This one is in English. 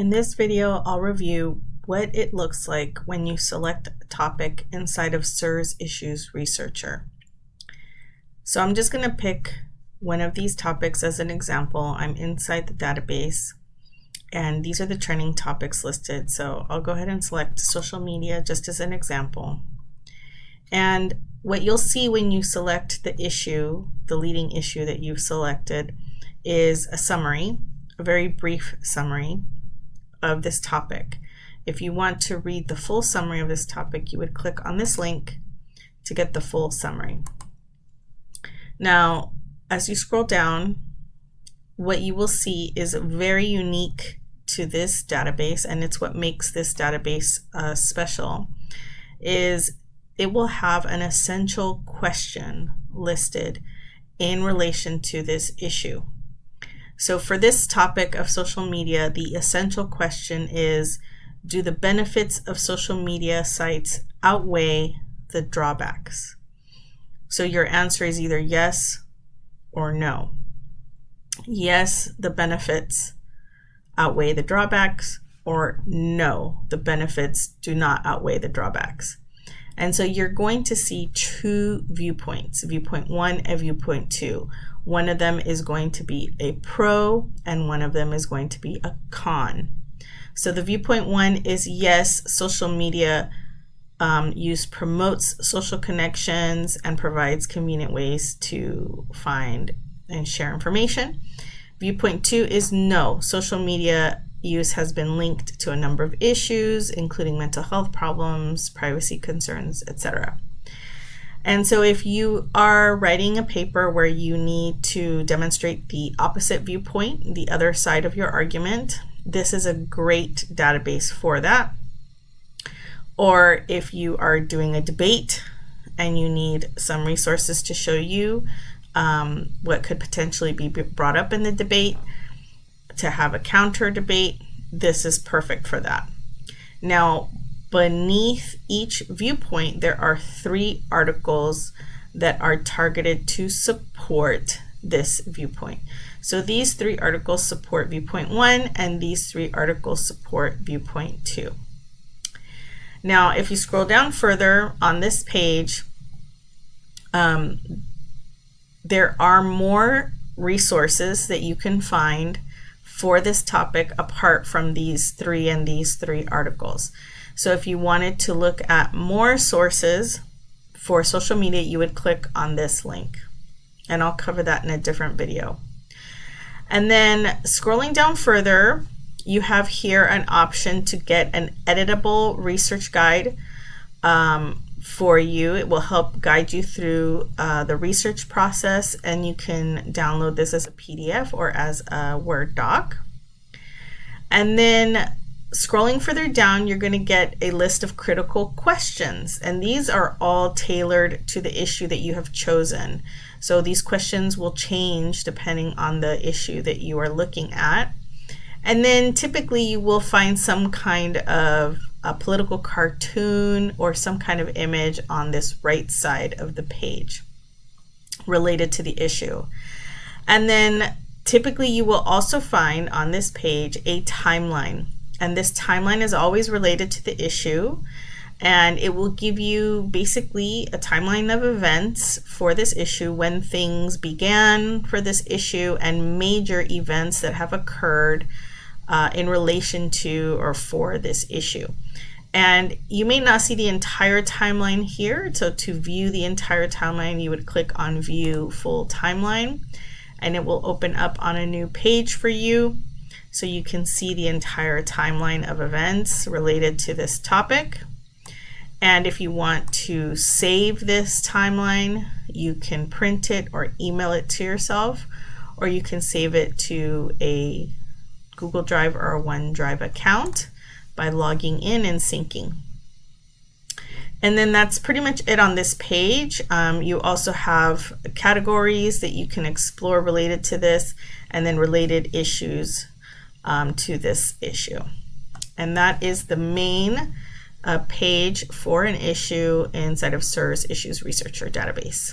In this video, I'll review what it looks like when you select a topic inside of RHC Issues Researcher. So I'm just going to pick one of these topics as an example. I'm inside the database, and these are the trending topics listed. So I'll go ahead and select social media just as an example. And what you'll see when you select the issue, the leading issue that you've selected, is a summary, a very brief summary of this topic. If you want to read the full summary of this topic, you would click on this link to get the full summary. Now, as you scroll down, what you will see is very unique to this database, and it's what makes this database special, is it will have an essential question listed in relation to this issue. So for this topic of social media, the essential question is, do the benefits of social media sites outweigh the drawbacks? So your answer is either yes or no. Yes, the benefits outweigh the drawbacks, or no, the benefits do not outweigh the drawbacks. And so you're going to see two viewpoints, viewpoint 1 and viewpoint 2. One of them is going to be a pro, and one of them is going to be a con. So the viewpoint 1 is yes, social media use promotes social connections and provides convenient ways to find and share information. Viewpoint 2 is no, social media use has been linked to a number of issues, including mental health problems, privacy concerns, etc. And so if you are writing a paper where you need to demonstrate the opposite viewpoint, the other side of your argument, this is a great database for that. Or if you are doing a debate and you need some resources to show you what could potentially be brought up in the debate, to have a counter debate, this is perfect for that. Now, beneath each viewpoint, there are 3 articles that are targeted to support this viewpoint. So these 3 articles support viewpoint 1, and these 3 articles support viewpoint 2. Now, if you scroll down further on this page, there are more resources that you can find for this topic apart from these 3 and these 3 articles. So if you wanted to look at more sources for social media, you would click on this link, and I'll cover that in a different video. And then scrolling down further, you have here an option to get an editable research guide for you. It will help guide you through the research process, and you can download this as a PDF or as a Word doc. And then scrolling further down, you're going to get a list of critical questions, and these are all tailored to the issue that you have chosen. So these questions will change depending on the issue that you are looking at. And then typically you will find some kind of a political cartoon or some kind of image on this right side of the page related to the issue. And then typically you will also find on this page a timeline. And this timeline is always related to the issue, and it will give you basically a timeline of events for this issue, when things began for this issue, and major events that have occurred in relation to or for this issue. And you may not see the entire timeline here, so to view the entire timeline, you would click on View Full Timeline, and it will open up on a new page for you, so you can see the entire timeline of events related to this topic. And if you want to save this timeline, you can print it or email it to yourself, or you can save it to a Google Drive or a OneDrive account by logging in and syncing. And then that's pretty much it on this page. You also have categories that you can explore related to this, and then related issues to this issue. And that is the main page for an issue inside of RHC Issues Researcher database.